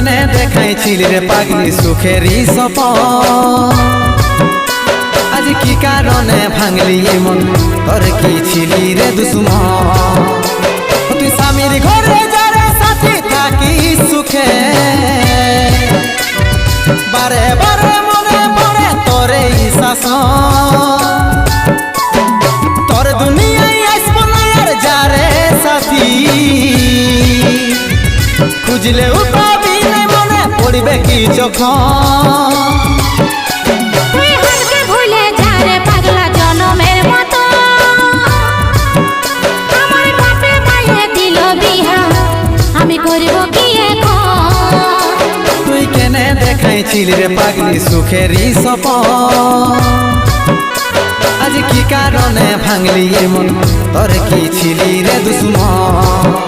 কেনে দেখাইছিলি রে পাগলি সুখেরই সপন আজ কি কারণে ভাঙলি মন তোর কি ছিলি রে দুশ্মন তুই স্বামীর ঘরে যারে সাথে থাকি সুখে বারে বারে মনে পড়ে তোরে শাসন তোর দুনিয়ায় আসবো না আর যারে সাথী খুঁজলেও পাবি না মনে পড়বে কি যখন দেখাইছিলি রে পাগলি সুখেরই সপন আজ কি কারণে ভাঙলি মন তোর কি ছিলি রে দুশ্মন